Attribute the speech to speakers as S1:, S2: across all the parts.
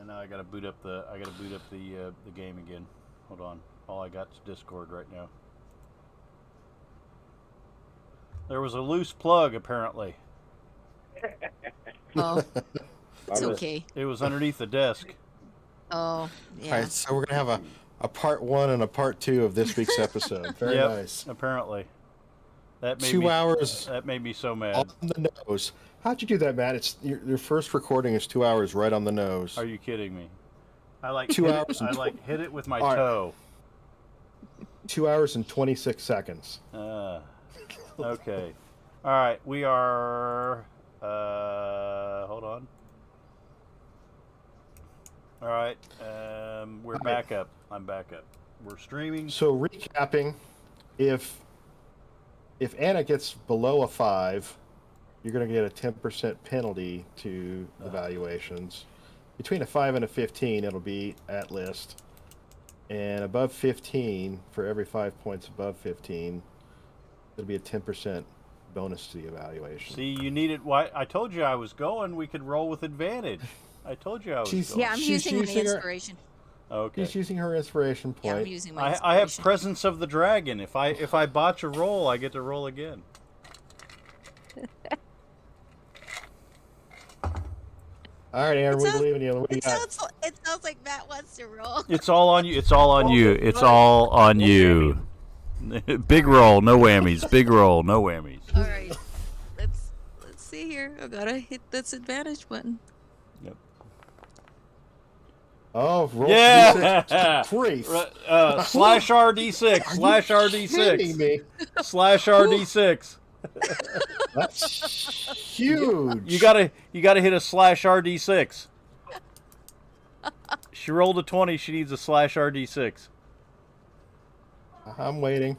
S1: And now I gotta boot up the game again. Hold on. All I got is Discord right now. There was a loose plug apparently.
S2: Oh, it's okay.
S1: It was underneath the desk.
S2: Oh, yeah.
S3: All right, so we're gonna have a part 1 and a part 2 of this week's episode. Very nice.
S1: Apparently, that made
S3: 2 hours.
S1: That made me so mad.
S3: On the nose. How'd you do that, Matt? It's your first recording is 2 hours right on the nose.
S1: Are you kidding me? I like
S3: 2 hours.
S1: Hit it with my toe.
S3: 2 hours and 26 seconds.
S1: Okay. All right, we are. Hold on. All right, we're back up. I'm back up. We're streaming.
S3: So recapping, if Anna gets below a 5, you're going to get a 10% penalty to the valuations. Between a 5 and a 15, it'll be at list. And above 15, for every 5 points above 15, it'll be a 10% bonus to the evaluation.
S1: See, you needed. Why? I told you I was going. We could roll with advantage. I told you I was going.
S2: Yeah, I'm using my inspiration.
S1: Okay.
S3: She's using her inspiration point.
S2: Yeah, I'm using my inspiration.
S1: I have Presence of the Dragon. If I botch a roll, I get to roll again.
S3: All right, Aaron, we believe in you. What do you got?
S2: It sounds like Matt wants to roll.
S1: It's all on you. It's all on you. It's all on you. Big roll, no whammies. Big roll, no whammies.
S2: All right, let's see here. I gotta hit this advantage button.
S1: Yep.
S3: Oh, roll
S1: yeah.
S3: Free.
S1: Slash RD6. Slash RD6. Slash RD6.
S3: That's huge.
S1: You gotta hit a slash RD6. She rolled a 20. She needs a slash RD6.
S3: I'm waiting.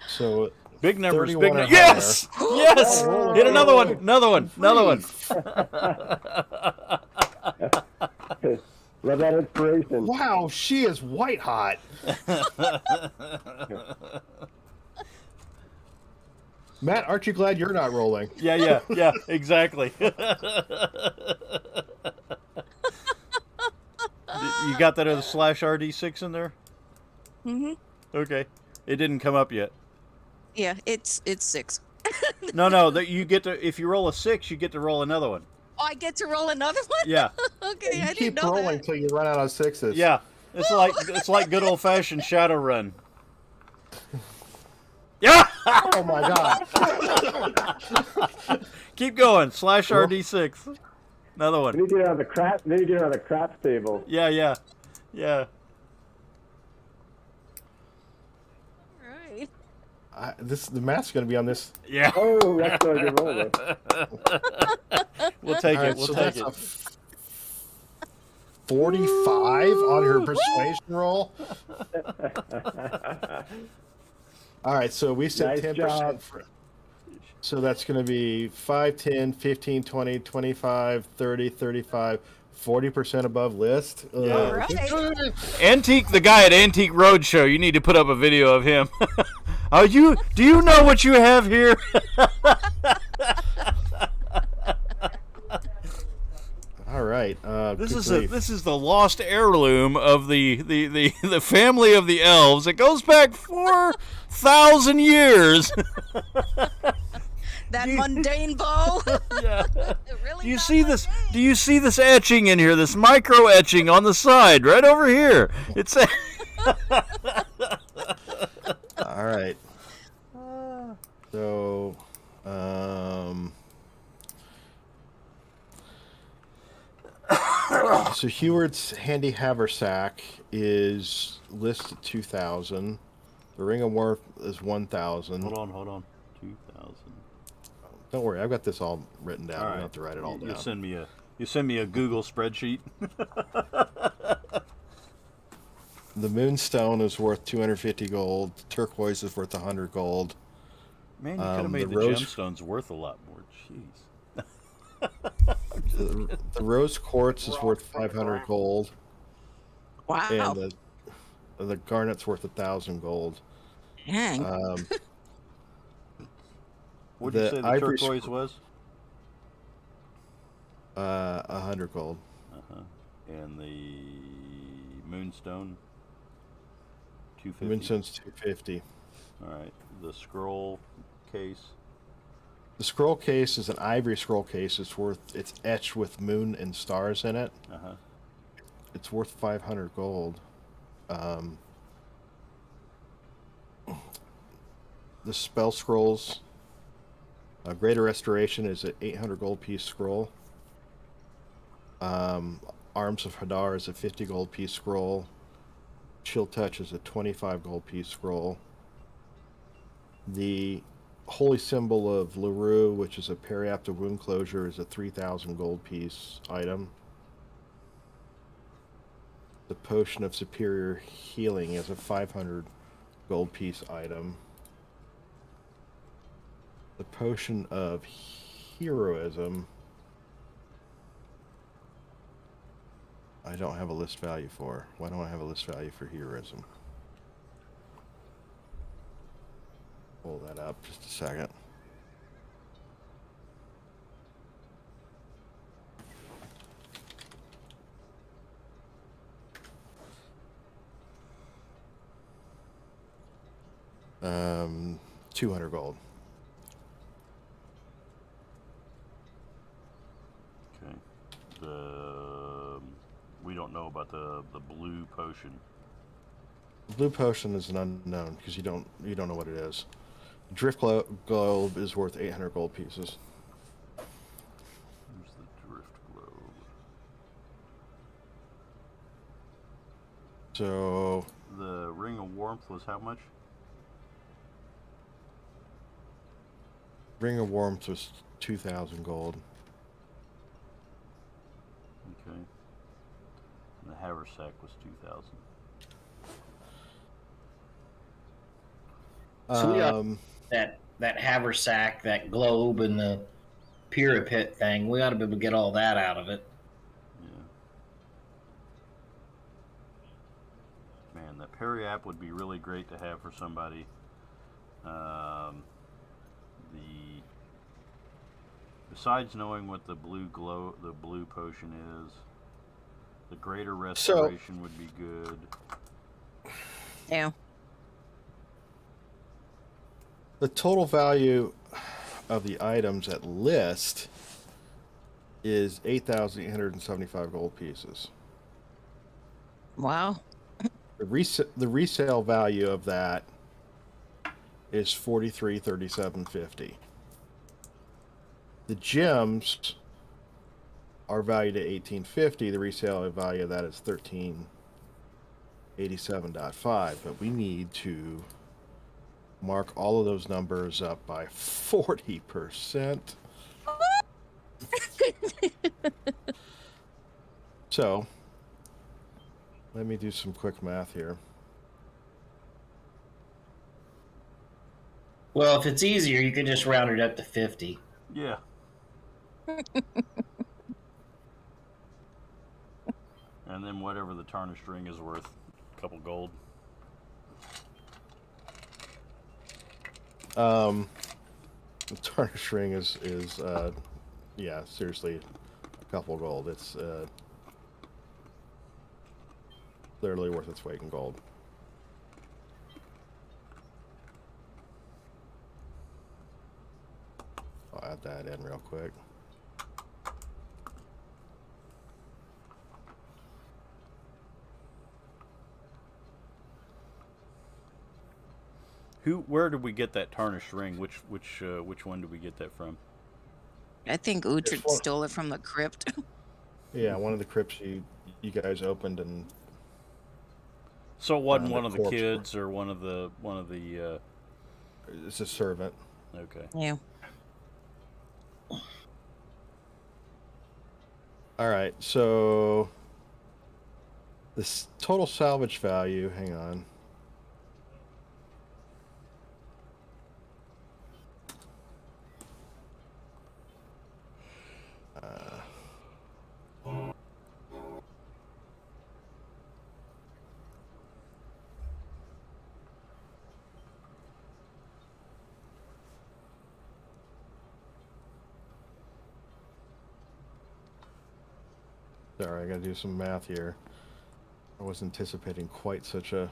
S3: So
S1: big numbers. Big numbers. Yes. Yes. Hit another one. Another one. Another one.
S4: Love that inspiration.
S3: Wow, she is white hot. Matt, aren't you glad you're not rolling?
S1: Yeah, exactly. You got that other slash RD6 in there?
S2: Mm-hmm.
S1: Okay. It didn't come up yet.
S2: Yeah, it's 6.
S1: No, that you get to, if you roll a 6, you get to roll another one.
S2: Oh, I get to roll another one?
S1: Yeah.
S2: Okay,
S3: you
S2: I
S3: keep
S2: didn't know
S3: rolling
S2: that.
S3: till you run out of 6s.
S1: Yeah. It's like good old fashioned Shadowrun. Yeah.
S3: Oh my god.
S1: Keep going. Slash RD6. Another one.
S4: Then you get on the craps table.
S1: Yeah.
S2: All right.
S3: The math's going to be on this.
S1: Yeah.
S4: Oh, that's what you're rolling.
S1: We'll take
S3: All right,
S1: it. We'll
S3: so
S1: take
S3: that's
S1: it.
S3: a 45 on her persuasion roll. All right, so we said
S4: Nice
S3: 10%. So that's going to be 5, 10, 15, 20, 25, 30, 35, 40% above list.
S1: Yeah.
S2: All right.
S1: The guy at Antique Roadshow, you need to put up a video of him. Do you know what you have here?
S3: All right.
S1: This is the lost heirloom of the family of the elves. It goes back 4,000 years.
S2: That mundane bow.
S1: Yeah.
S2: Really
S1: Do you
S2: not
S1: see this?
S2: mundane.
S1: Do you see this etching in here? This micro etching on the side, right over here. It's.
S3: All right. So, so Heward's handy haversack is listed at 2,000. The ring of worth is 1,000.
S1: Hold on. 2,000.
S3: Don't worry, I've got this all written down.
S1: All
S3: I
S1: right.
S3: don't have to write it all down.
S1: You send me a Google spreadsheet.
S3: The moonstone is worth 250 gold. Turquoise is worth 100 gold.
S1: Man, you could have made the gemstones worth a lot more. Jeez.
S3: The rose quartz is worth 500 gold.
S2: Wow.
S3: And the garnet's worth 1,000 gold.
S2: Dang.
S1: What did you say the
S3: ivory
S1: turquoise was?
S3: 100 gold.
S1: Uh-huh. And the moonstone, 250.
S3: Moonstone's 250.
S1: All right. The scroll case.
S3: The scroll case is an ivory scroll case. It's etched with moon and stars in it.
S1: Uh-huh.
S3: It's worth 500 gold. The spell scrolls. Greater Restoration is an 800 gold piece scroll. Arms of Hadar is a 50 gold piece scroll. Chill Touch is a 25 gold piece scroll. The Holy Symbol of LaRue, which is a periapta wound closure, is a 3,000 gold piece item. The Potion of Superior Healing is a 500 gold piece item. The Potion of Heroism, I don't have a list value for. Why don't I have a list value for heroism? Pull that up just a second. Um, 200 gold.
S1: Okay. We don't know about the blue potion.
S3: The blue potion is an unknown because you don't know what it is. Drift globe is worth 800 gold pieces.
S1: Where's the drift globe?
S3: So
S1: The ring of warmth was how much?
S3: Ring of Warmth was 2,000 gold.
S1: Okay. And the haversack was 2,000.
S5: So we got that haversack, that globe, and the pyramid thing. We ought to be able to get all that out of it.
S1: Yeah. Man, the periap would be really great to have for somebody. Besides knowing what the blue potion is, the greater restoration would be good.
S2: Yeah.
S3: The total value of the items at list is 8,875 gold pieces.
S2: Wow.
S3: The resale value of that is 43,3750. The gems are valued at 1850. The resale value of that is 1387.5. But we need to mark all of those numbers up by 40%. So, let me do some quick math here.
S5: Well, if it's easier, you could just round it up to 50.
S1: Yeah. And then whatever the tarnished ring is worth, a couple gold.
S3: The tarnished ring is yeah, seriously, a couple gold. It's literally worth its weight in gold. I'll add that in real quick.
S1: Where did we get that tarnished ring? Which one did we get that from?
S2: I think Uhtred stole it from the crypt.
S3: Yeah, one of the crypts you guys opened, and
S1: So it wasn't
S3: the
S1: one of the
S3: corpse
S1: kids or one of the
S3: it's a servant.
S1: okay.
S2: Yeah.
S3: All right, so this total salvage value. Hang on. Sorry, I gotta do some math here. I wasn't anticipating quite such a.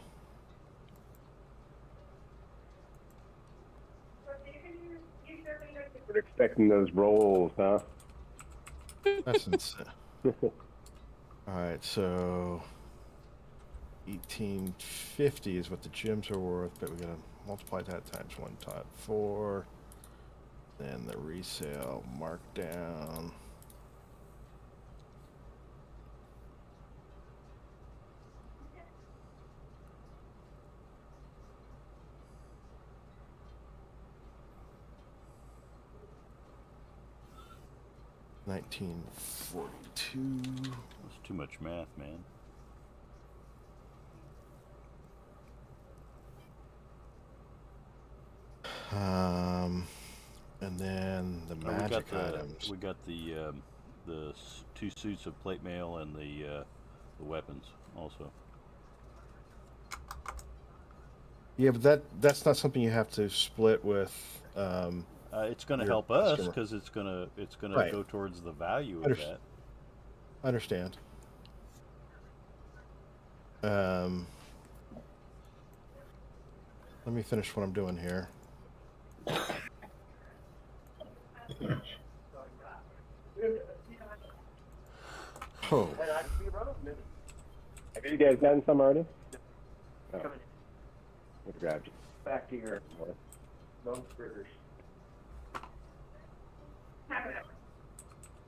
S4: We're expecting those rolls, huh?
S3: That's insane. Alright, so 1850 is what the gems are worth, but we gotta multiply that times 1.4. Then the resale markdown. $19.42.
S1: That's too much math, man.
S3: And then the magic items.
S1: We got the two suits of plate mail and the weapons also.
S3: Yeah, but that's not something you have to split with.
S1: It's going to
S3: Your
S1: help us
S3: customer.
S1: because it's going to
S3: Right.
S1: go towards the value of that.
S3: I understand. Let me finish what I'm doing here. Oh,
S4: Have you guys done some already? Oh. What grabbed you?
S6: Back to your those critters.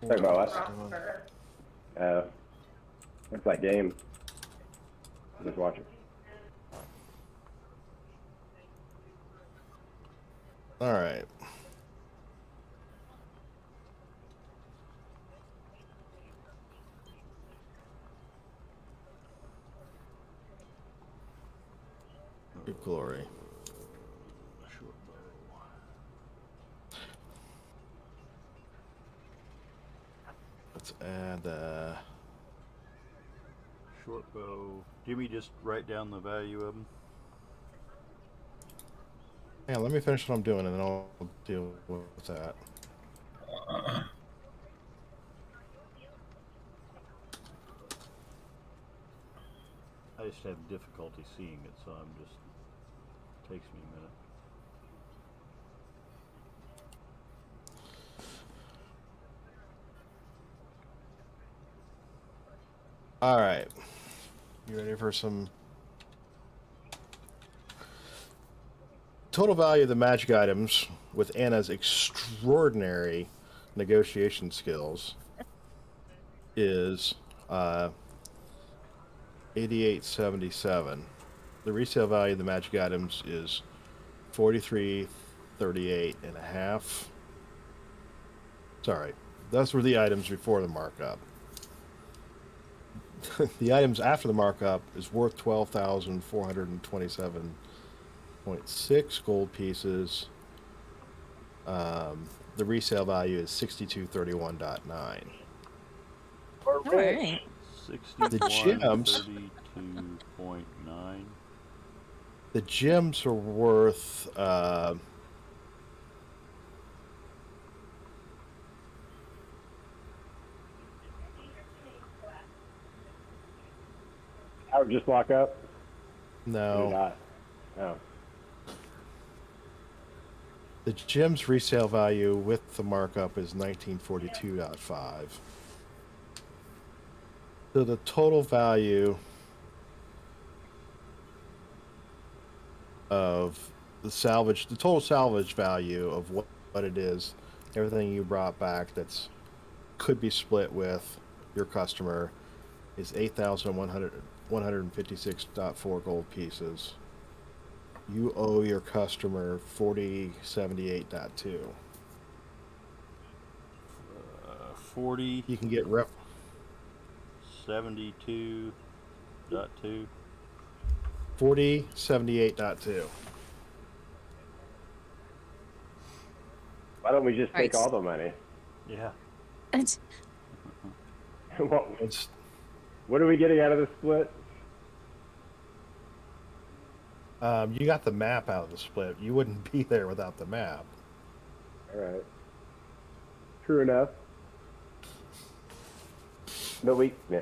S4: Talk about what? It's like game. Just watching.
S3: all right. Good glory.
S1: Short bow.
S3: Let's add
S1: Short bow. Jimmy, just write down the value of them.
S3: yeah, let me finish what I'm doing and then I'll deal with that.
S1: I just have difficulty seeing it, so I'm just takes me a minute.
S3: All right. You ready for some total value of the magic items with Anna's extraordinary negotiation skills is 88.77. The resale value of the magic items is 43.38 and a half. Sorry, those were the items before the markup. The items after the markup is worth 12,427.6 gold pieces. The resale value is 6231.9.
S2: All right.
S1: 6132.9.
S3: The gems are worth
S4: I would just lock up. Or
S3: no.
S4: not. Oh.
S3: The gems resale value with the markup is 1942.5. So the total value of the total salvage value of what it is, everything you brought back that's could be split with your customer is 8,156.4 gold pieces. You owe your customer 4078.2.
S1: 40.
S3: You can get
S1: 72.2.
S3: 4078.2.
S4: Why don't we just take
S2: Right.
S4: all the money?
S1: Yeah.
S4: What are we getting out of the split?
S3: You got the map out of the split. You wouldn't be there without the map.
S4: All right. True enough. No, yeah.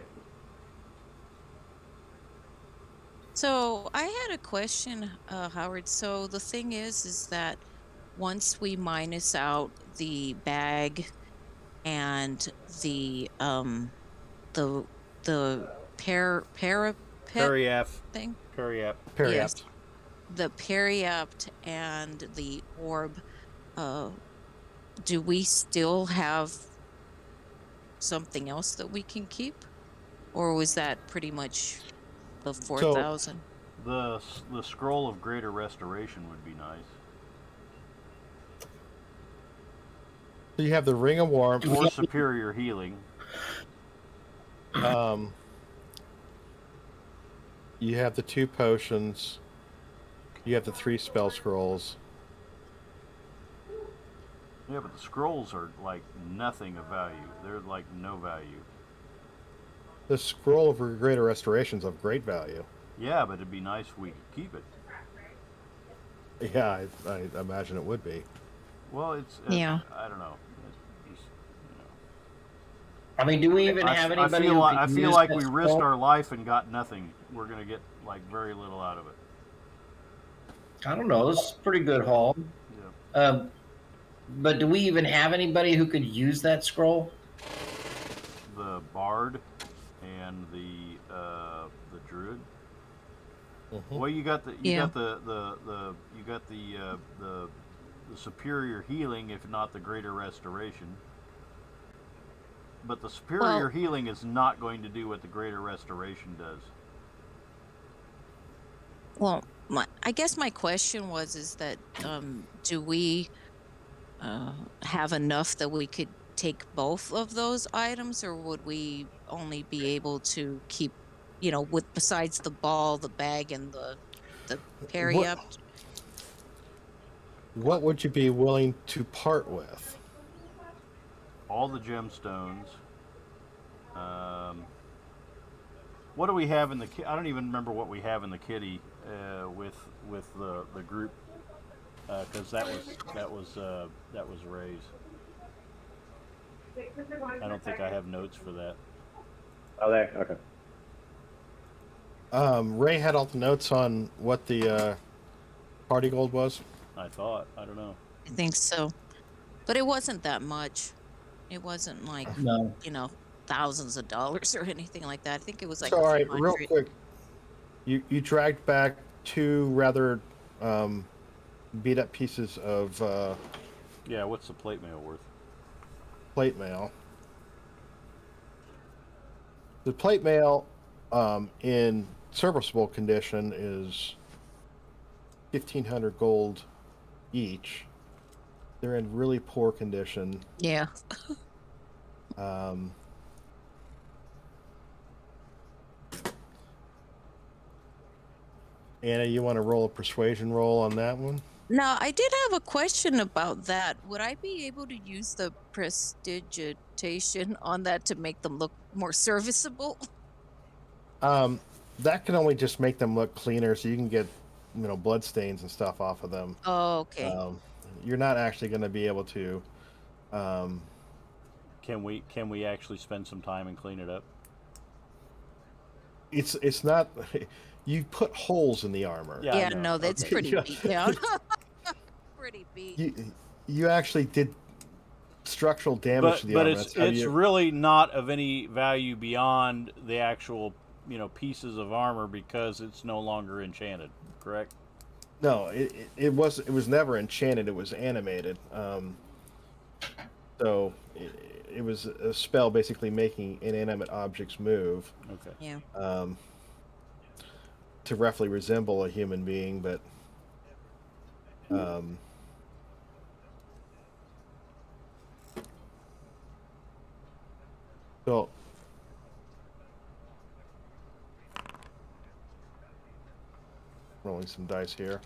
S2: So I had a question, Howard. So the thing is that once we minus out the bag and the the parapet
S1: Periapt.
S2: thing,
S1: Periapt.
S2: yes,
S3: Periapt.
S2: the periapt and the orb, uh, do we still have something else that we can keep, or was that pretty much the
S3: So
S2: 4,000?
S1: The scroll of greater restoration would be nice.
S3: you have the Ring of Warmth.
S1: Or superior healing.
S3: You have the 2 potions. You have the 3 spell scrolls.
S1: Yeah, but the scrolls are like nothing of value. They're like no value.
S3: The scroll of greater restoration is of great value.
S1: Yeah, but it'd be nice if we could keep it.
S3: Yeah, I imagine it would be.
S1: Well, it's
S2: Yeah.
S1: I don't know.
S5: I mean, do we even have anybody?
S1: I feel like we risked our life and got nothing. We're gonna get like very little out of it.
S5: I don't know. This is a pretty good haul.
S1: Yeah.
S5: But do we even have anybody who could use that scroll?
S1: The bard and the druid.
S3: Mm-hmm.
S1: Well, you got the superior healing, if not the greater restoration. But the superior healing is not going to do what the greater restoration does.
S2: Well, I guess my question is that do we have enough that we could take both of those items, or would we only be able to keep, with besides the ball, the bag, and the periapt?
S3: What would you be willing to part with?
S1: All the gemstones. What do we have in the? I don't even remember what we have in the kitty with the group, because that was Ray's. I don't think I have notes for that.
S4: Oh, there. Okay.
S3: Ray had all the notes on what the party gold was.
S1: I thought. I don't know.
S2: I think so, but it wasn't that much. It wasn't like
S5: No.
S2: thousands of dollars or anything like that. I think it was like
S3: So, all right,
S2: 100.
S3: real quick. You dragged back 2 rather beat up pieces of
S1: Yeah, what's the plate mail worth?
S3: plate mail. The plate mail in serviceable condition is 1,500 gold each. They're in really poor condition.
S2: Yeah.
S3: Anna, you want to roll a persuasion roll on that one?
S2: Now, I did have a question about that. Would I be able to use the prestidigitation on that to make them look more serviceable?
S3: That can only just make them look cleaner, so you can get, blood stains and stuff off of them.
S2: Oh, okay.
S3: You're not actually going to be able to.
S1: Can we actually spend some time and clean it up?
S3: It's not. You put holes in the armor.
S1: Yeah, I
S2: Yeah,
S1: know.
S2: no, that's
S3: Okay,
S2: pretty
S3: yeah.
S2: beat down. Pretty beat.
S3: You actually did structural damage to the
S1: But
S3: armor.
S1: it's really not of any value beyond the actual pieces of armor because it's no longer enchanted. Correct?
S3: No, it was never enchanted. It was animated. So it was a spell basically making inanimate objects move.
S1: Okay.
S2: Yeah.
S3: To roughly resemble a human being, but so rolling some dice here.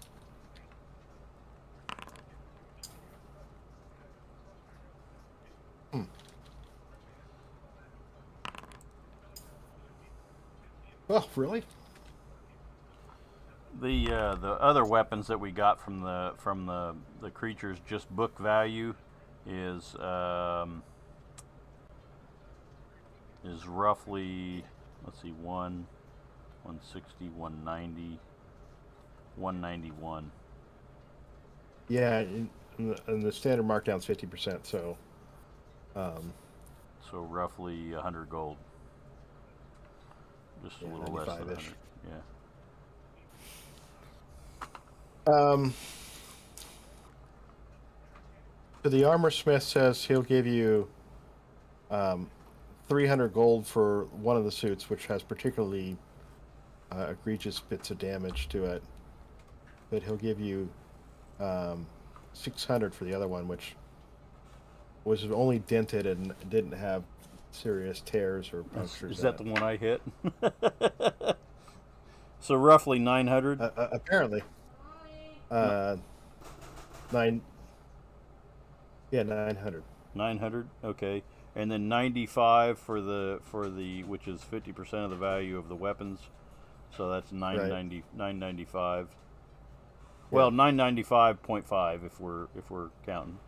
S3: Oh, really?
S1: The other weapons that we got from the creatures, just book value, is is roughly, let's see, 160, 190, 191.
S3: Yeah, and the standard markdown's 50%. So,
S1: So roughly 100 gold. Just a
S3: Yeah,
S1: little less than
S3: 95-ish.
S1: 100. Yeah.
S3: so the armor smith says he'll give you 300 gold for one of the suits, which has particularly egregious bits of damage to it. But he'll give you 600 for the other one, which was only dented and didn't have serious tears or punctures.
S1: Is that the one I hit? So roughly 900.
S3: Apparently. 900.
S1: 900. Okay, and then 95 for the which is 50% of the value of the weapons. So that's 990, 995. Well, 995.5 if we're counting.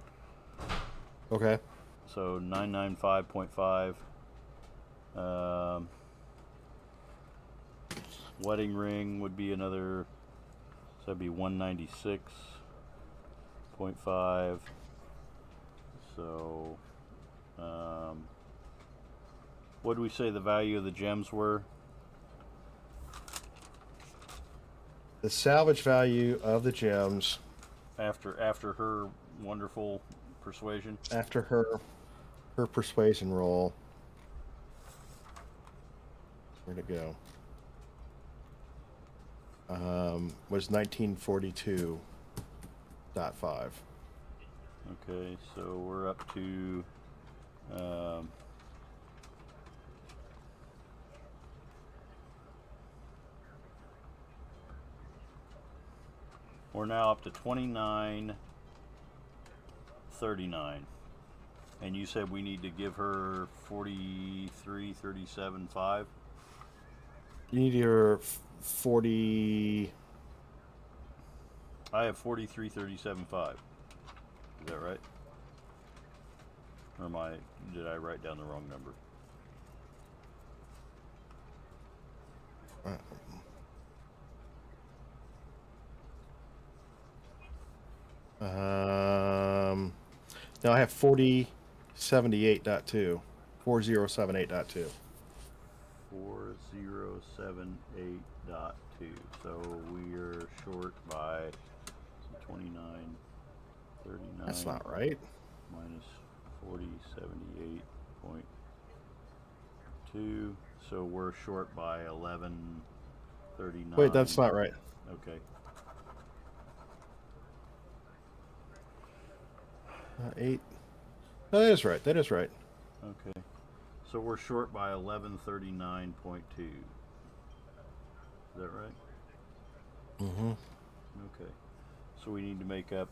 S3: Okay.
S1: So 995.5. Wedding ring would be another. So that'd be 196.5. So, what did we say the value of the gems were?
S3: The salvage value of the gems
S1: After her wonderful persuasion.
S3: after her persuasion roll. Where'd it go? Was 1942.5.
S1: Okay, so we're up to we're now up to 29.39, and you said we need to give her 43.37.5.
S3: You need your 40.
S1: I have 43.37.5. Is that right? Or did I write down the wrong number?
S3: Now I have 4078.2. 4078.2.
S1: 4078.2. So we are short by 29.39.
S3: That's not right.
S1: Minus 4078.2. So we're short by 11.39.
S3: Wait, that's not right.
S1: Okay.
S3: 8. No, that is right. That is right.
S1: Okay. So we're short by 1139.2. Is that right?
S3: Mm-hmm.
S1: Okay. So we need to make up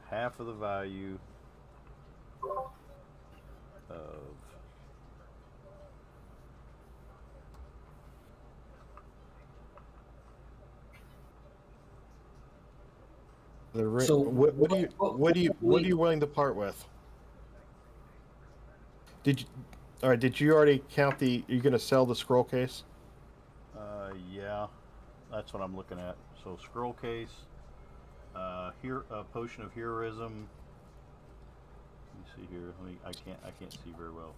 S1: half of the value of
S5: So
S3: what are you willing to part with? All right, did you already count are you going to sell the scroll case?
S1: yeah, that's what I'm looking at. So scroll case, here a potion of heroism. Let me see here. I can't see very well.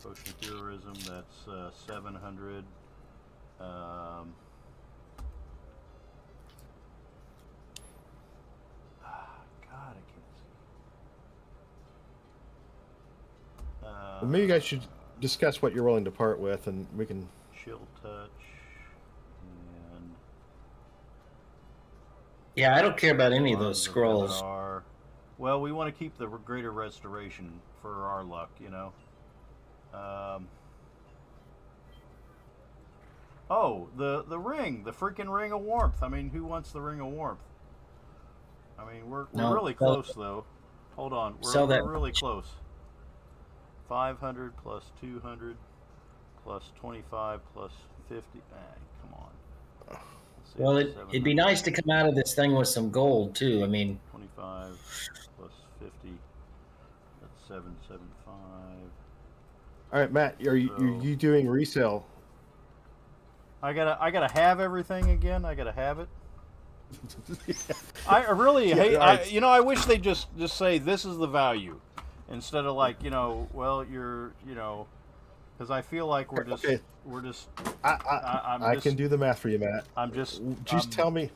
S1: Potion of heroism. That's 700. God, I can't see.
S3: Well, maybe you guys should discuss what you're willing to part with, and we can.
S1: Chill touch and
S5: yeah, I don't care about any of those
S1: Wands of
S5: scrolls.
S1: Beminar. Well, we want to keep the greater restoration for our luck, you know. Oh, the ring, the freaking ring of warmth. I mean, who wants the ring of warmth? I mean, we're
S5: No,
S1: really close though. Hold on,
S5: Sell that.
S1: we're really close. 500 plus 200 plus 25 plus 50. Come on. Let's see,
S5: Well,
S1: that's
S5: it'd be nice to come out of this thing with some gold too. I mean,
S1: 25 plus 50. That's 775.
S3: All right, Matt, are you doing resale?
S1: I gotta have everything again. I gotta have it. I really hate.
S3: right.
S1: I wish they just say this is the value, instead of like well because I feel like we're just
S3: Okay.
S1: we're just
S3: I can do the math for you, Matt.
S1: I'm just
S3: Tell me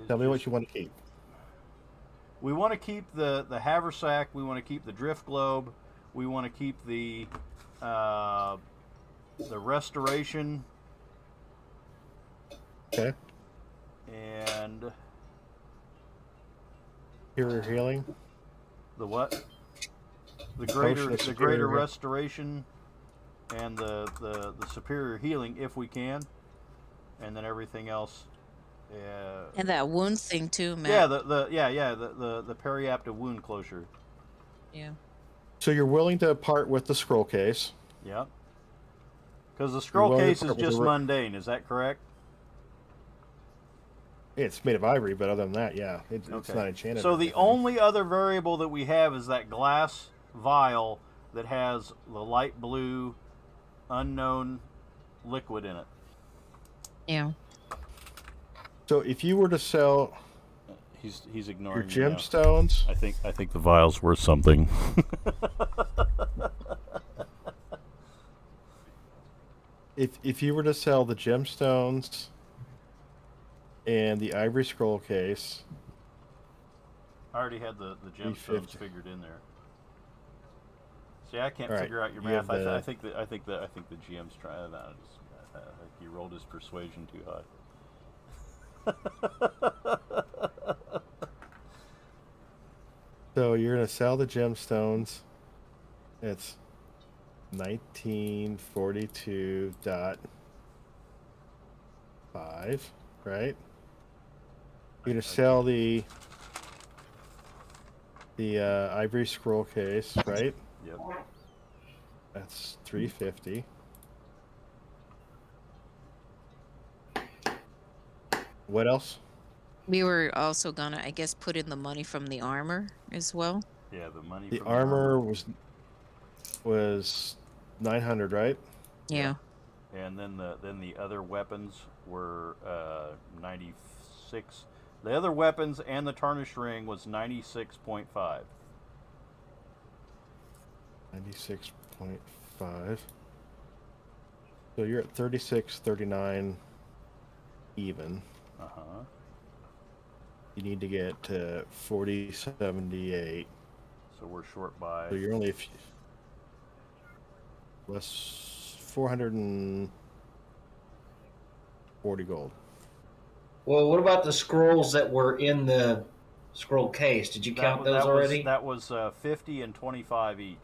S3: what you want to keep.
S1: We want to keep the haversack. We want to keep the drift globe. We want to keep the restoration.
S3: Okay.
S1: And
S3: Superior healing.
S1: the what? The
S3: Potion
S1: greater
S3: of
S1: the
S3: superior
S1: greater
S3: heal-
S1: restoration, and the superior healing if we can, and then everything else.
S2: And that wound thing too, Matt.
S1: Yeah, the periapta wound closure.
S2: Yeah.
S3: So you're willing to part with the scroll case.
S1: Yeah. Because the scroll
S3: willing to
S1: case is
S3: part with
S1: just
S3: the
S1: mundane. Is that correct?
S3: It's made of ivory, but other than that, yeah, it's
S1: Okay.
S3: not enchanted.
S1: So
S3: or
S1: the
S3: anything.
S1: only other variable that we have is that glass vial that has the light blue unknown liquid in it.
S2: Yeah.
S3: So if you were to sell
S1: He's
S3: your
S1: ignoring me now.
S3: gemstones,
S1: I think the vial's worth something.
S3: if you were to sell the gemstones and the ivory scroll case,
S1: I already had the gemstones
S3: 350.
S1: figured in there. See, I can't
S3: All right,
S1: figure out your
S3: you
S1: math.
S3: have the-
S1: I think the GM's trying that. I think he rolled his persuasion too high.
S3: so you're gonna sell the gemstones. It's 1942.5, right? You're gonna sell the ivory scroll case, right?
S1: Yep.
S3: That's 350. What else?
S2: We were also gonna, I guess, put in the money from the armor as well.
S1: Yeah, the money.
S3: The
S1: from
S3: armor was 900, right?
S2: Yeah.
S1: And then the other weapons were 96. The other weapons and the tarnished ring was 96.5.
S3: 96.5. So you're at 36.39 even.
S1: Uh-huh.
S3: You need to get to 40.78.
S1: So we're short by.
S3: So you're only a few, less 440 gold.
S5: Well, what about the scrolls that were in the scroll case? Did you count those already?
S1: That was 50 and 25 each.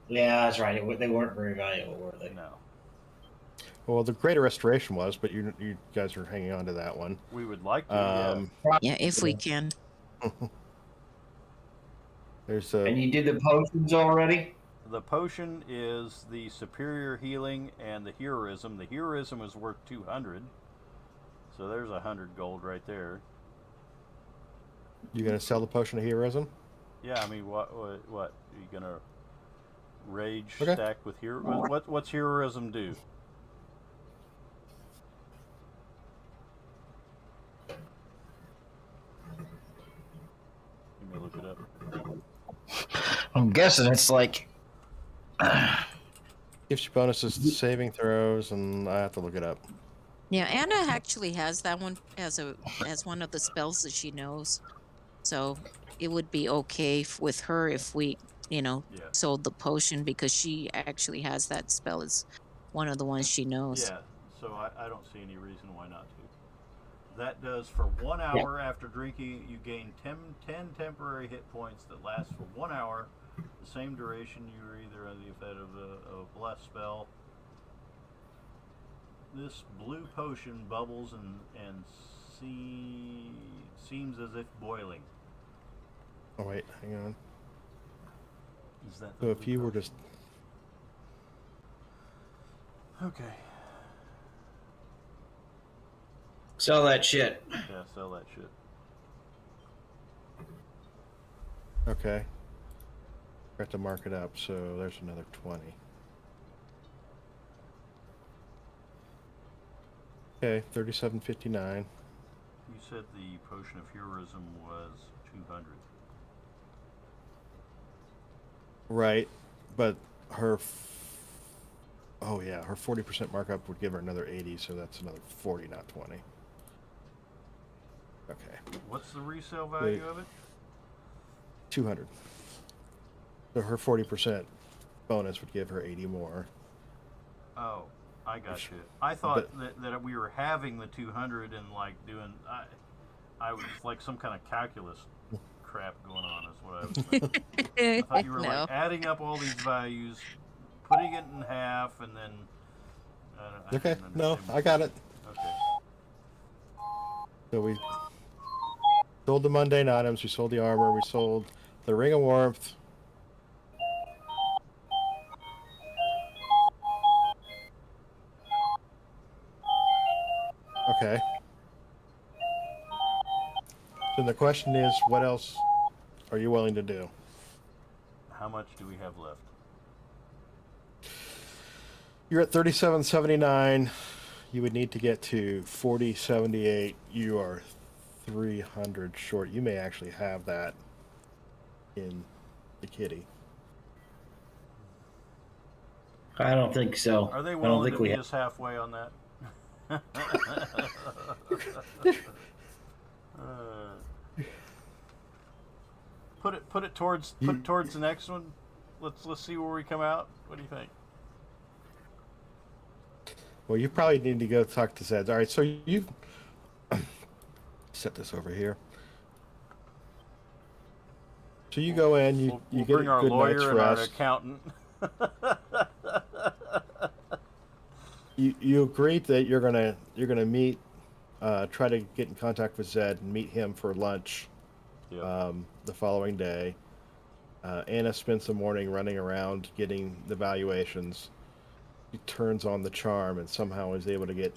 S5: Yeah, that's right. They weren't very valuable, were they?
S1: No.
S3: Well, the greater restoration was, but you guys are hanging on to that one.
S1: We would like to.
S2: Yeah, if we can.
S3: There's
S5: And you did the potions already?
S1: The potion is the superior healing and the heroism. The heroism is worth 200. So there's 100 gold right there.
S3: You gonna sell the potion of heroism?
S1: Yeah, I mean, what? Are you gonna rage
S3: Okay.
S1: stack with hero? What's heroism do? Let me look it up.
S5: I'm guessing it's like.
S3: Gives you bonuses to saving throws, and I have to look it up.
S2: Yeah, Anna actually has that one as one of the spells that she knows. So it would be okay with her if we,
S1: Yeah.
S2: sold the potion because she actually has that spell as one of the ones she knows.
S1: Yeah, so I don't see any reason why not to. That does for 1 hour after drinking, you gain 10 temporary hit points that last for 1 hour. The same duration you are either under the effect of a blessed spell. This blue potion bubbles and seems as if boiling.
S3: Oh wait, hang on.
S1: Is that
S3: So if you were just
S1: okay?
S5: Sell that shit.
S1: Yeah, sell that shit.
S3: okay, Got to mark it up, so there's another 20. Okay, 37.59.
S1: You said the potion of heroism was 200.
S3: Right, but her. Oh yeah, her 40% markup would give her another 80, so that's another 40, not 20. Okay,
S1: What's the resale value of it?
S3: 200. So her 40% bonus would give her 80 more.
S1: Oh, I got you. I thought that we were having the 200 and like doing. I was like some kind of calculus crap going on. Is what I was thinking. I thought you were
S2: No.
S1: like adding up all these values, putting it in half, and then. I
S3: Okay,
S1: didn't
S3: no,
S1: understand
S3: I got it.
S1: Okay.
S3: So we sold the mundane items, we sold the armor, we sold the ring of warmth. Okay. So the question is, what else are you willing to do?
S1: How much do we have left?
S3: You're at 37.79. You would need to get to 40.78. You are 300 short. You may actually have that in the kitty.
S5: I don't think so.
S1: Are they
S5: I don't
S1: willing
S5: think
S1: to
S5: we
S1: meet
S5: have.
S1: us halfway on that? Put it towards the next one. Let's see where we come out. What do you think?
S3: Well, you probably need to go talk to Zed. All right, so you set this over here. So you go in, you
S1: We'll
S3: get
S1: bring
S3: a
S1: our
S3: good night's
S1: lawyer and our
S3: rest.
S1: accountant.
S3: You agreed that you're gonna meet, try to get in contact with Zed and meet him for lunch,
S1: Yeah.
S3: the following day. Anna spends the morning running around getting the valuations. She turns on the charm and somehow is able to get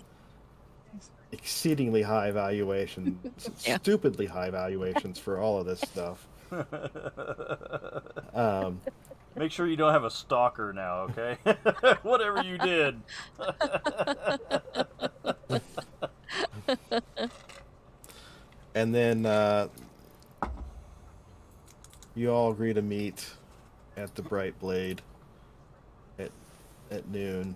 S3: exceedingly high valuations,
S2: Yeah.
S3: stupidly high valuations for all of this stuff. Um,
S1: Make sure you don't have a stalker now, okay? Whatever you did.
S3: and then you all agree to meet at the Bright Blade at noon,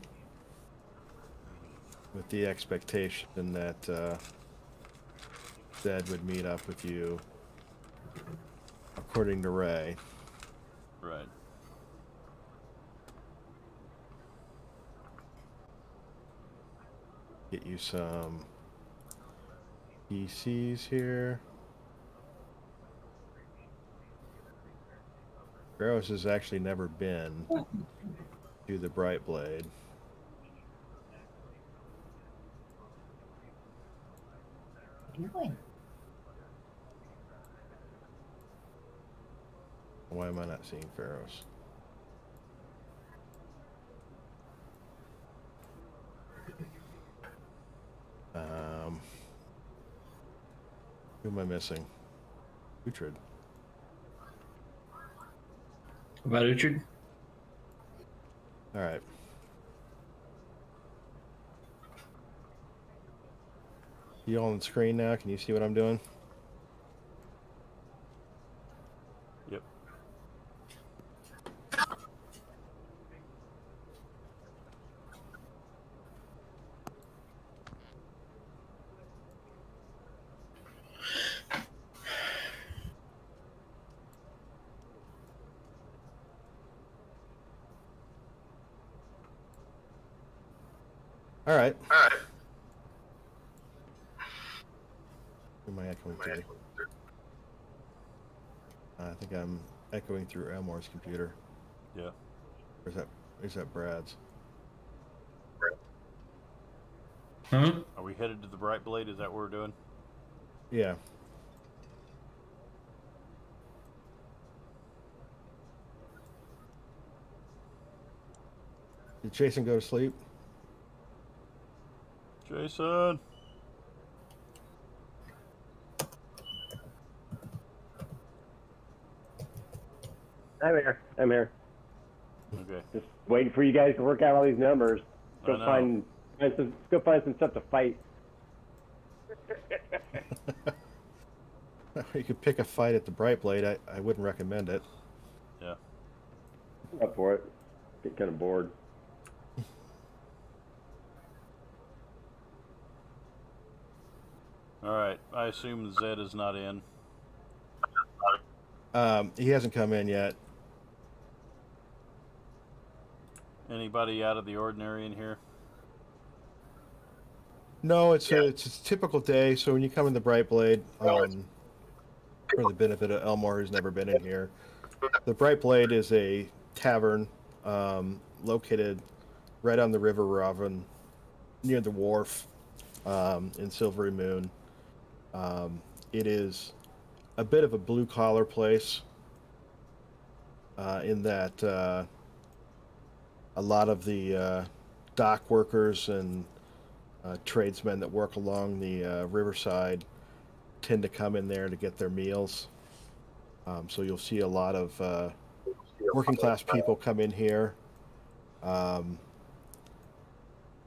S3: with the expectation that Zed would meet up with you, according to Ray.
S1: Right.
S3: Get you some PCs here. Gross has actually never been to the Bright Blade. Why am I not seeing Pharaohs? Who am I missing? Uhtred.
S5: About Uhtred?
S3: All right. You all on the screen now? Can you see what I'm doing?
S1: Yep.
S3: All right. Who am I echoing through? I think I'm echoing through Elmore's computer.
S1: Yeah.
S3: Or is that Brad's?
S5: Hmm?
S1: Are we headed to the Bright Blade? Is that what we're doing?
S3: Yeah. Did Jason go to sleep?
S1: Jason.
S4: I'm here. I'm here.
S1: Okay.
S4: Just waiting for you guys to work out all these numbers. Go
S1: I know.
S4: go find some stuff to fight.
S3: You could pick a fight at the Bright Blade. I wouldn't recommend it.
S1: Yeah.
S4: I'm up for it. Get kind of bored.
S1: All right. I assume Zed is not in.
S3: He hasn't come in yet.
S1: Anybody out of the ordinary in here?
S3: No, it's a typical day. So when you come in the Bright Blade, for the benefit of Elmore, who's never been in here, the Bright Blade is a tavern located right on the River Ravin, near the wharf in Silvery Moon. It is a bit of a blue collar place in that a lot of the dock workers and tradesmen that work along the riverside tend to come in there to get their meals. So you'll see a lot of working class people come in here.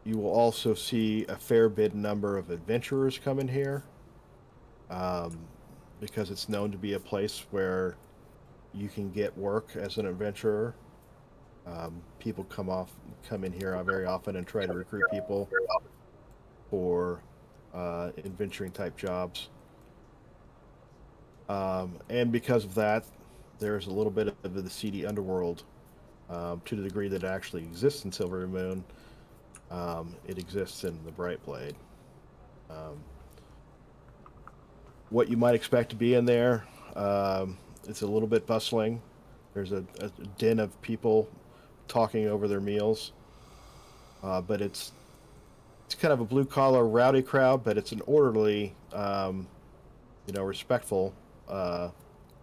S3: You will also see a fair bit number of adventurers come in here because it's known to be a place where you can get work as an adventurer. People come in here very often and try to recruit people for adventuring type jobs. And because of that, there's a little bit of the seedy underworld to the degree that it actually exists in Silvery Moon. It exists in the Bright Blade. What you might expect to be in there, it's a little bit bustling. There's a din of people talking over their meals, but it's kind of a blue collar rowdy crowd, but it's an orderly, respectful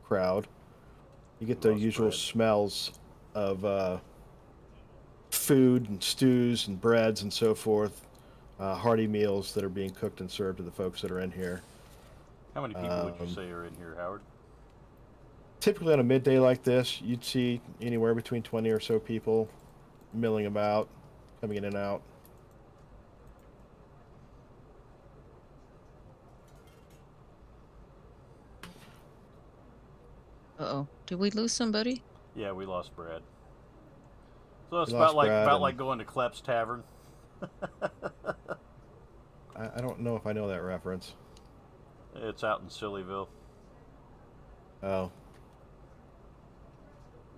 S3: crowd. You get the usual smells of food and stews and breads and so forth, hearty meals that are being cooked and served to the folks that are in here.
S1: How many people would you say are in here, Howard?
S3: Typically on a midday like this, you'd see anywhere between 20 or so people milling about, coming in and out.
S2: Uh-oh. Did we lose somebody?
S1: Yeah, we lost Brad. So it's
S3: We
S1: about
S3: lost Brad
S1: like
S3: and-
S1: going to Klepp's Tavern.
S3: I don't know if I know that reference.
S1: It's out in Sillyville.
S3: Oh.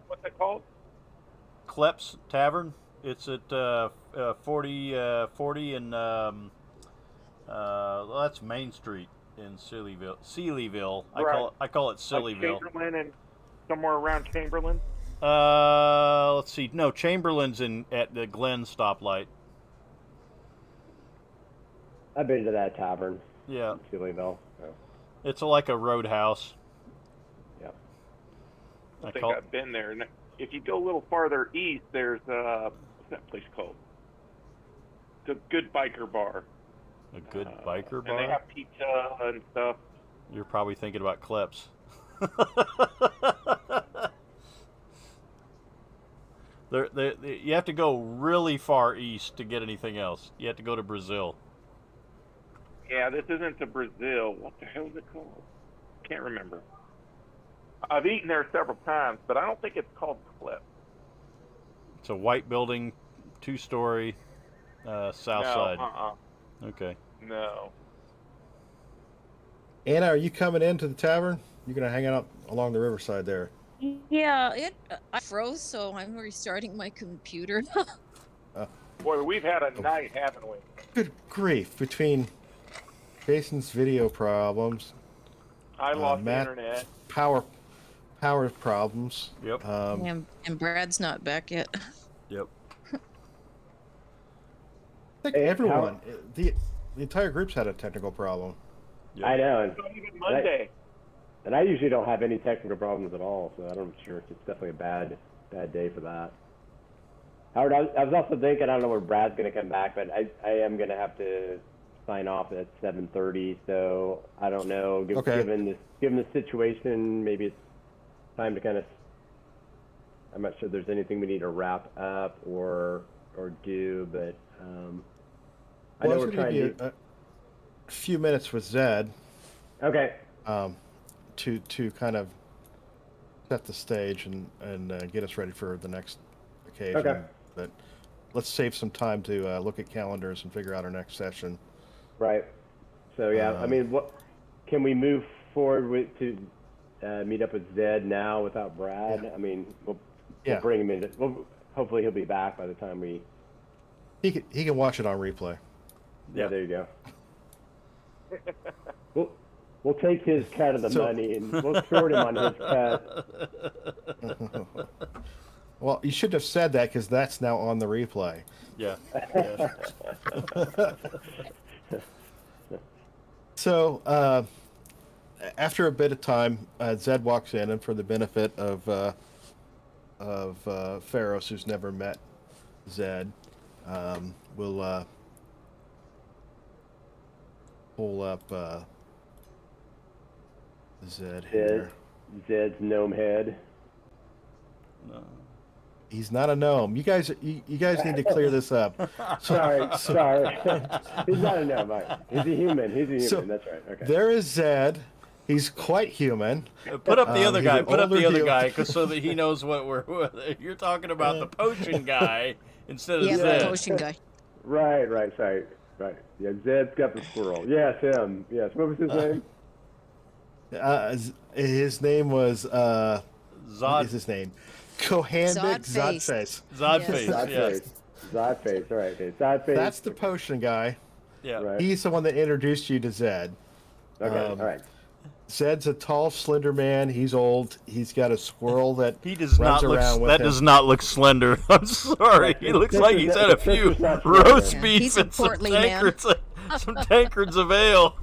S6: What's it called?
S1: Klepp's Tavern. It's at 40 and that's Main Street in Sealyville.
S6: Right.
S1: I call it
S6: Like
S1: Sillyville.
S6: Chamberlain and somewhere around Chamberlain.
S1: Let's see. No, Chamberlain's at the Glen stoplight.
S4: I've been to that tavern.
S1: Yeah,
S4: In Sealyville. So,
S1: it's like a roadhouse.
S4: yeah.
S6: I think I've been there. And if you go a little farther east, there's what's that place called? It's a good biker bar.
S1: A good biker
S6: And they
S1: bar.
S6: have pizza and stuff.
S1: You're probably thinking about Klepp's. You have to go really far east to get anything else. You have to go to Brazil.
S6: Yeah, this isn't to Brazil. What the hell is it called? Can't remember. I've eaten there several times, but I don't think it's called Cliff.
S1: It's a white building, 2-story, south side. Okay.
S6: No.
S3: Anna, are you coming into the tavern? You're going to hang out along the riverside there.
S2: Yeah, I froze, so I'm restarting my computer.
S6: Boy, we've had a night, haven't we?
S3: Good grief. Between Jason's video problems,
S6: I lost the
S3: Matt-
S6: internet.
S3: power problems.
S1: Yep.
S2: and Brad's not back yet.
S1: Yep.
S3: I think
S4: Hey,
S3: everyone, the entire group's had a technical problem.
S1: Yep.
S4: I know.
S6: It's not even Monday.
S4: And I usually don't have any technical problems at all, so I'm sure it's definitely a bad day for that. Howard, I was also thinking, I don't know where Brad's going to come back, but I am going to have to sign off at 7:30, so I don't know.
S3: Okay.
S4: Given the situation, maybe it's time to kind of I'm not sure there's anything we need to wrap up or do, but I know
S3: Well,
S4: we're
S3: it's going
S4: trying
S3: to
S4: to.
S3: give you a few minutes with Zed
S4: Okay.
S3: to kind of set the stage and get us ready for the next occasion.
S4: Okay.
S3: But let's save some time to look at calendars and figure out our next session.
S4: Right. So yeah, I mean, what can we move forward with to meet up with Zed now without Brad?
S3: Yeah.
S4: I mean, we'll
S3: Yeah.
S4: bring him in. Hopefully he'll be back by the time we.
S3: He can watch it on replay.
S4: Yeah, there you go. We'll take his cut of the money and we'll short him on his cut.
S3: Well, you should have said that because that's now on the replay.
S1: Yeah.
S3: So, after a bit of time, Zed walks in, and for the benefit of Pharos, who's never met Zed, we'll pull up Zed here.
S4: Zed's gnome head.
S1: No.
S3: He's not a gnome. You guys need to clear this up.
S4: Sorry. He's not a gnome. Right. He's a human.
S3: So,
S4: That's right. Okay.
S3: There is Zed. He's quite human.
S1: Put up the other
S3: he's
S1: guy.
S3: an
S1: Put up the
S3: older
S1: other
S3: dude.
S1: guy, so that he knows what you're talking about. The potion guy instead of
S2: Yeah, the
S1: Zed.
S2: potion guy.
S4: Right. Sorry. Right. Yeah, Zed's got the squirrel. Yes, him. Yes. What was his name?
S3: His name was
S1: Zod.
S3: What is his name? Kohandik
S2: Zodface.
S3: Zodface.
S1: Zodface.
S2: Yes.
S1: Yes.
S4: Zodface. All right. Okay. Zodface.
S3: That's the potion guy.
S1: Yeah.
S4: Right.
S3: He's the one that introduced you to Zed.
S4: Okay. All right.
S3: Zed's a tall, slender man. He's old. He's got a squirrel that
S1: He does
S3: runs
S1: not look.
S3: around with
S1: That
S3: him.
S1: does not look slender. I'm sorry. He looks like he's had a few roast
S2: Yeah.
S1: beef
S2: He's a
S1: and some
S2: portly man.
S1: tankards, some tankards of ale.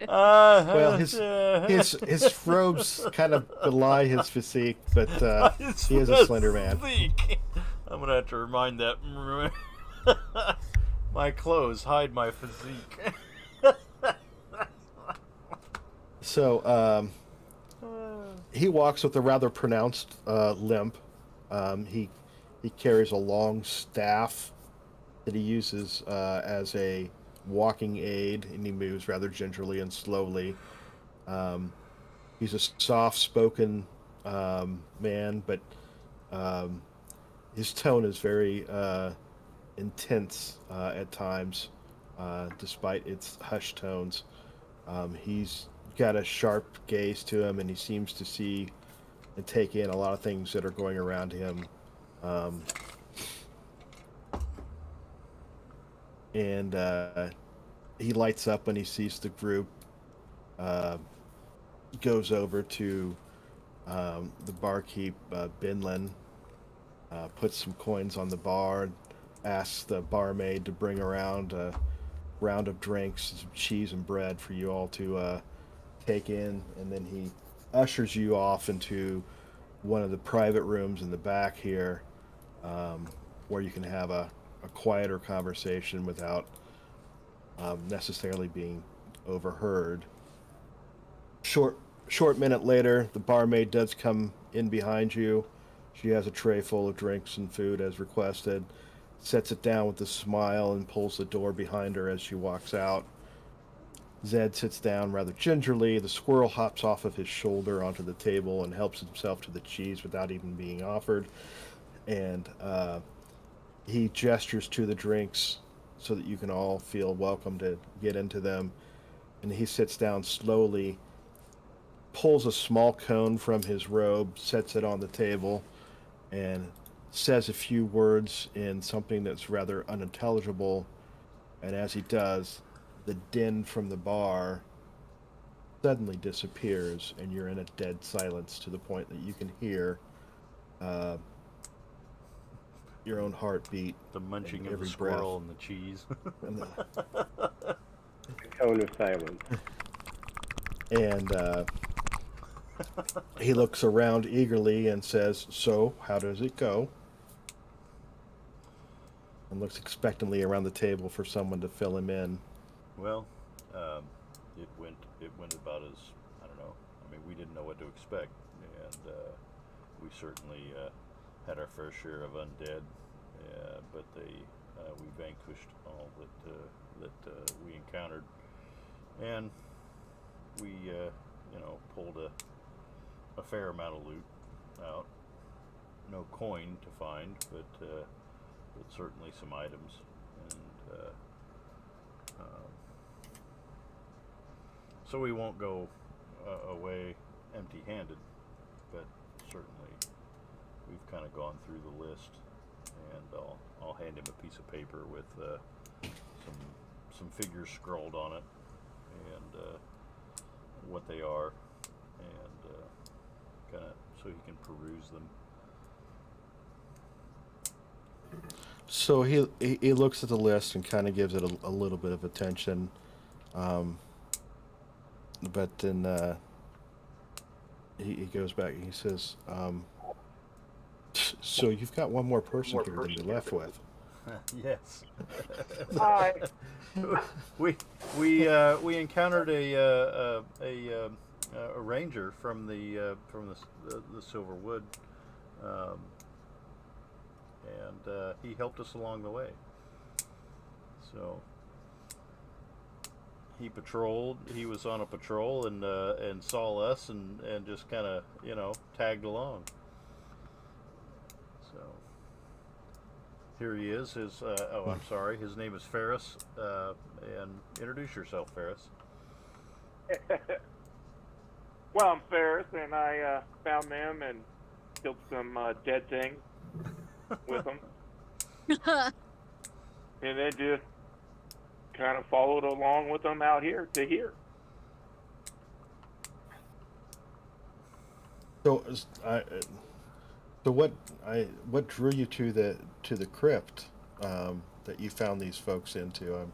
S3: Well, his robes kind of belie his physique, but he is a slender man.
S1: Physique. I'm gonna have to remind that. My clothes hide my physique.
S3: So he walks with a rather pronounced limp. He carries a long staff that he uses as a walking aid, and he moves rather gingerly and slowly. He's a soft-spoken man, but his tone is very intense at times, despite its hushed tones. He's got a sharp gaze to him, and he seems to see and take in a lot of things that are going around him. And he lights up when he sees the group, goes over to the barkeep, Binlin, puts some coins on the bar, asks the barmaid to bring around a round of drinks, some cheese and bread for you all to take in, and then he ushers you off into one of the private rooms in the back here, where you can have a quieter conversation without necessarily being overheard. Short minute later, the barmaid does come in behind you. She has a tray full of drinks and food as requested, sets it down with a smile, and pulls the door behind her as she walks out. Zed sits down rather gingerly. The squirrel hops off of his shoulder onto the table and helps himself to the cheese without even being offered. And he gestures to the drinks so that you can all feel welcome to get into them. And he sits down slowly, pulls a small cone from his robe, sets it on the table, and says a few words in something that's rather unintelligible. And as he does, the din from the bar suddenly disappears, and you're in a dead silence to the point that you can hear your own heartbeat.
S1: The munching of
S3: every
S1: the squirrel and the cheese.
S3: And,
S4: Cone of silence.
S3: and he looks around eagerly and says, "So, how does it go?" And looks expectantly around the table for someone to fill him in.
S1: Well, it went about as, I don't know. I mean, we didn't know what to expect, and we certainly had our fair share of undead, but we vanquished all that we encountered, and we pulled a fair amount of loot out. No coin to find, but certainly some items, and so we won't go away empty-handed, but certainly we've kind of gone through the list, and I'll hand him a piece of paper with some figures scrawled on it, and what they are, and kind of so he can peruse them.
S3: So he looks at the list and kind of gives it a little bit of attention, but then he goes back and he says, "So you've got one more person here than you left with."
S1: Yes.
S6: Hi.
S1: we encountered a ranger from the Silverwood, and he helped us along the way. So he patrolled. He was on a patrol and saw us and just kind of tagged along. So here he is. I'm sorry. His name is Ferris. And introduce yourself, Ferris.
S6: Well, I'm Ferris, and I found them and killed some dead things with them, and then just kind of followed along with them out here to here.
S3: So what drew you to the crypt that you found these folks into?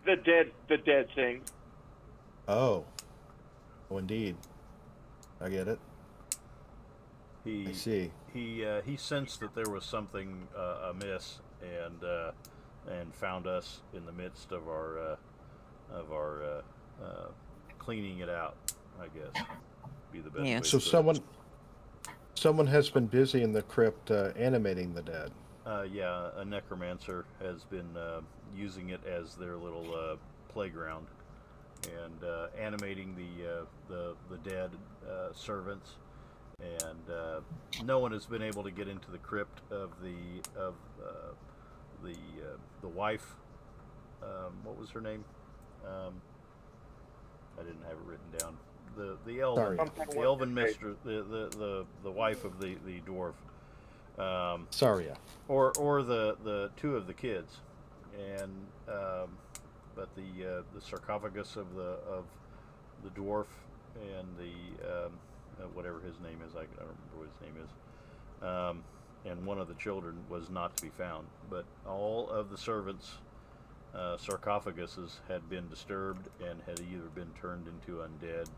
S6: The dead things.
S3: Oh, indeed, I get it. I see.
S1: He sensed that there was something amiss, and found us in the midst of our cleaning it out, I guess. Be the best
S2: Yeah.
S1: way to
S3: So
S1: put it.
S3: someone has been busy in the crypt animating the dead.
S1: Yeah, a necromancer has been using it as their little playground, and animating the dead servants, and no one has been able to get into the crypt of the wife. What was her name? I didn't have it written down. The elven,
S3: Sorry.
S1: the elven mistress, the wife of the dwarf.
S3: Saria.
S1: Or the two of the kids, and but the sarcophagus of the dwarf and the whatever his name is, I don't remember what his name is, and one of the children was not to be found. But all of the servants' sarcophaguses had been disturbed and had either been turned into undead.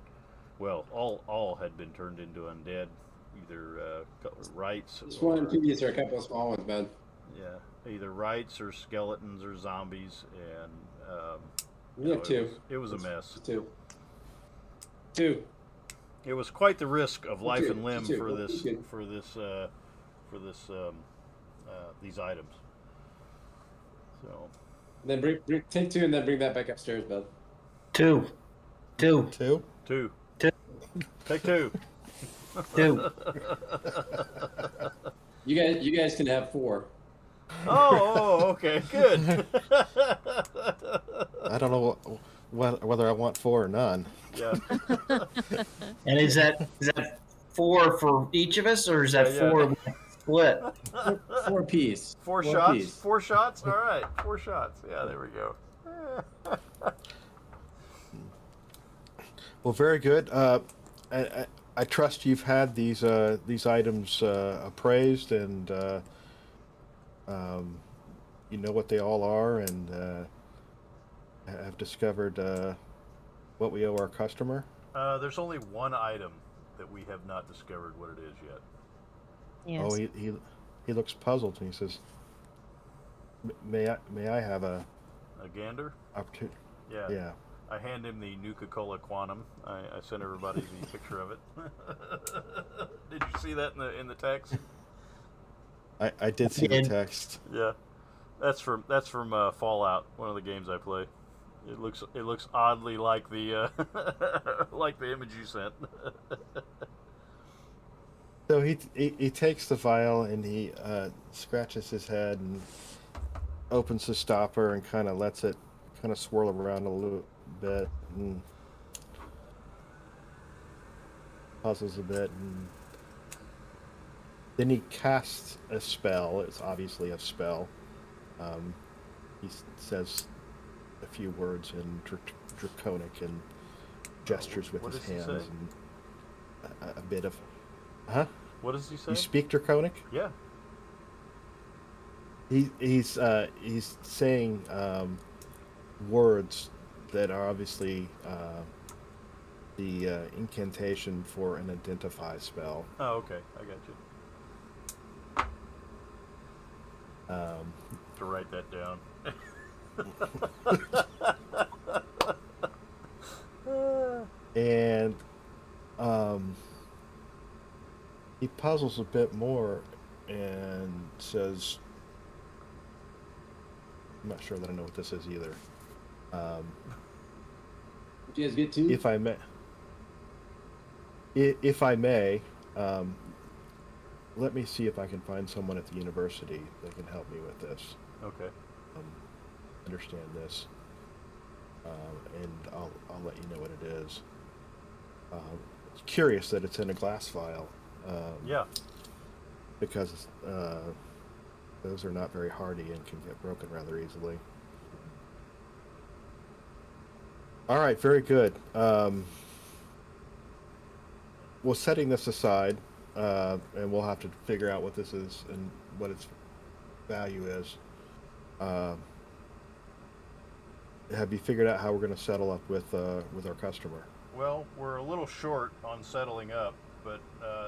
S1: Well, all had been turned into undead. Either rights.
S7: Just one and two. These are a couple of small ones, man.
S1: Yeah, either rights or skeletons or zombies, and
S7: We have two.
S1: It was a mess.
S7: Two.
S1: It was quite the risk of life
S7: Two.
S1: and limb
S7: Two.
S1: for
S7: Two.
S1: these items. So
S7: Then take two and then bring that back upstairs, bud.
S5: Two.
S3: Two.
S1: two.
S5: Two.
S1: Take two.
S5: Two.
S7: You guys can have four.
S1: Oh, okay, good.
S3: I don't know whether I want four or none.
S1: Yeah.
S5: And is that four for each of us, or is that
S1: Yeah.
S5: four split?
S7: Four piece.
S1: Four
S7: Four
S1: shots.
S7: piece.
S1: 4 shots. All right, 4 shots. Yeah, there we go.
S3: Well, very good. I trust you've had these items appraised, and you know what they all are, and have discovered what we owe our customer.
S1: There's only one item that we have not discovered what it is yet.
S2: Yes.
S3: Oh, he looks puzzled, and he says, "May I have a
S1: A gander?
S3: opportunity?"
S1: Yeah.
S3: Yeah.
S1: I hand him the Nuka-Cola Quantum. I sent everybody the picture of it. Did you see that in the text?
S3: I did see the text.
S1: Yeah, that's from Fallout, one of the games I play. It looks oddly like the like the image you sent.
S3: So he takes the vial and he scratches his head and opens the stopper and kind of lets it kind of swirl around a little bit and puzzles a bit, and then he casts a spell. It's obviously a spell. He says a few words in draconic and gestures with his hands and a bit of... Huh?
S1: What does he say?
S3: You speak draconic?
S1: Yeah.
S3: He's saying words that are obviously the incantation for an identify spell.
S1: Oh, okay. I got you. To write that down.
S3: And he puzzles a bit more and says, I'm not sure that I know what this is either.
S7: Did you guys get two?
S3: If I may, let me see if I can find someone at the university that can help me with this.
S1: Okay.
S3: Understand this, and I'll let you know what it is. It's curious that it's in a glass vial.
S1: Yeah.
S3: Because those are not very hardy and can get broken rather easily. All right, very good. Well, setting this aside, and we'll have to figure out what this is and what its value is. Have you figured out how we're going to settle up with our customer?
S1: Well, we're a little short on settling up, but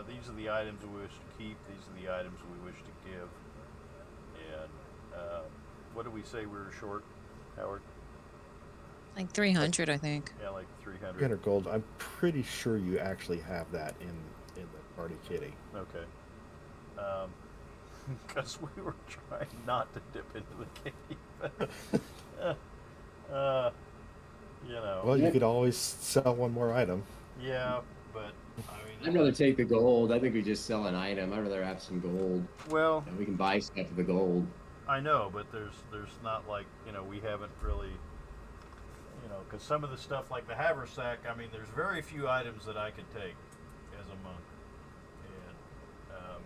S1: these are the items we wish to keep. These are the items we wish to give. And what did we say we were short, Howard?
S2: Like 300, I think.
S1: Yeah, like 300.
S3: 300 gold. I'm pretty sure you actually have that in the party kitty.
S1: Okay. Because we were trying not to dip into the cave. You know.
S3: Well, you could always sell one more item.
S1: Yeah, but I mean,
S7: I'd rather take the gold. I think we just sell an item. I'd rather have some gold.
S1: well,
S7: And we can buy stuff with the gold.
S1: I know, but there's not like, we haven't really, because some of the stuff like the haversack, I mean, there's very few items that I could take as a monk, and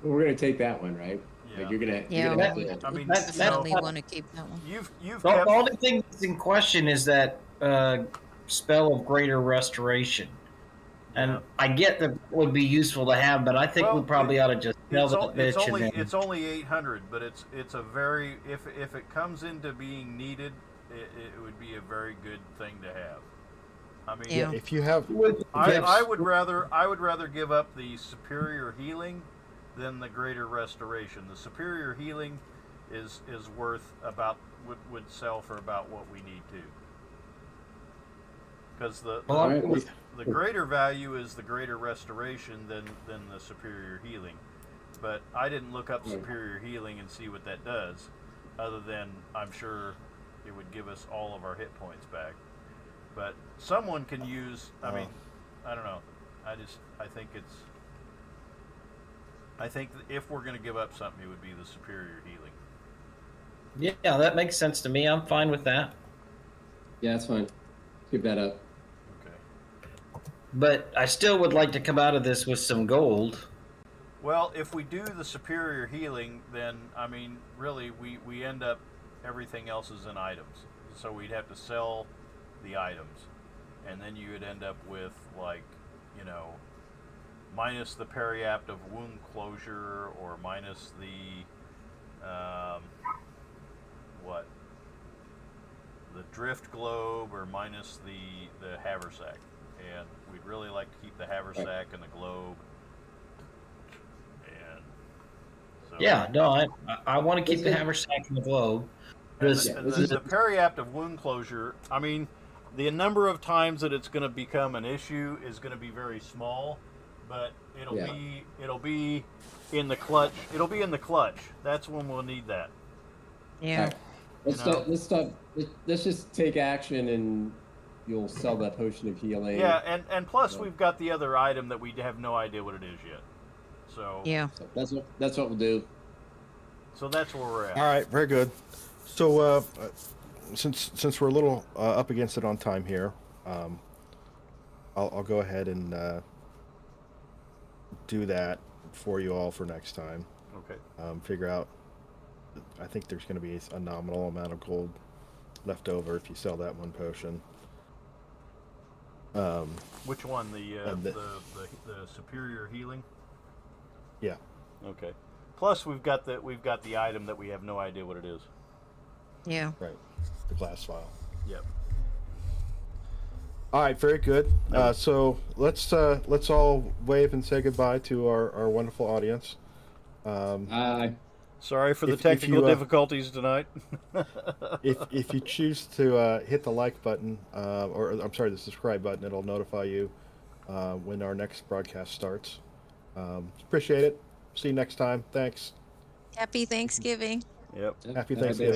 S7: Well, we're gonna take that one, right?
S1: yeah.
S7: Like you're gonna.
S2: Yeah,
S7: You're gonna
S2: we-
S7: have to-
S1: I mean,
S2: Definitely
S5: that-
S2: want to keep that one.
S1: you've
S5: The
S1: kept,
S5: only thing that's in question is that spell of greater restoration. And
S1: Yeah.
S5: I get that would be usul to have, but I think
S1: Well,
S5: we probably ought to just sell
S1: it's,
S5: that
S1: it's
S5: bitch
S1: only
S5: and then...
S1: it's only 800, but it's a very, if it comes into being needed, it would be a very good thing to have. I mean,
S2: Yeah.
S3: If you have,
S1: I would rather give up the superior healing than the greater restoration. The superior healing is worth about would sell for about what we need to. Because the greater value is the greater restoration than the superior healing. But I didn't look up superior healing and see what that does, other than I'm sure it would give us all of our hit points back. But someone can use, I mean, I don't know. I think that if we're going to give up something, it would be the superior healing.
S5: Yeah, that makes sense to me. I'm fine with that.
S7: Yeah, that's fine. Give that up.
S1: Okay.
S5: But I still would like to come out of this with some gold.
S1: Well, if we do the superior healing, then, I mean, really, we end up, everything else is in items. So we'd have to sell the items. And then you would end up with, like, minus the periapt of wound closure, or minus the, the drift globe, or minus the haversack. And we'd really like to keep the haversack and the globe. And so,
S5: Yeah, no, I want to keep the haversack and the globe.
S1: And
S5: This-
S1: the periaptive wound closure, I mean, the number of times that it's going to become an issue is going to be very small, but it'll
S7: Yeah.
S1: be in the clutch. It'll be in the clutch. That's when we'll need that.
S2: Yeah.
S7: Alright. Let's
S1: You know?
S7: stop. Let's stop. Let's just take action, and you'll sell that potion of healing.
S1: Yeah, and plus
S7: Yeah.
S1: we've got the other item that we have no idea what it is yet. So
S2: Yeah.
S7: So that's what we'll do.
S1: so that's where we're at.
S3: All right, very good. So since we're a little up against it on time here, I'll go ahead and do that for you all for next time.
S1: Okay.
S3: Figure out. I think there's going to be a nominal amount of gold left over if you sell that one potion.
S1: Which one?
S3: And
S1: The superior healing?
S3: Yeah.
S1: Okay. Plus we've got the item that we have no idea what it is.
S2: Yeah.
S3: Right. The glass vial.
S1: Yep.
S3: All right, very good. So let's all wave and say goodbye to our wonderful audience.
S1: Sorry for the
S3: If
S1: technical
S3: you,
S1: difficulties tonight.
S3: if you choose to hit the like button, or I'm sorry, the subscribe button, it'll notify you when our next broadcast starts. Appreciate it. See you next time. Thanks.
S2: Happy Thanksgiving.
S1: Yep.
S3: Happy
S7: Have a good
S3: Thanksgiving.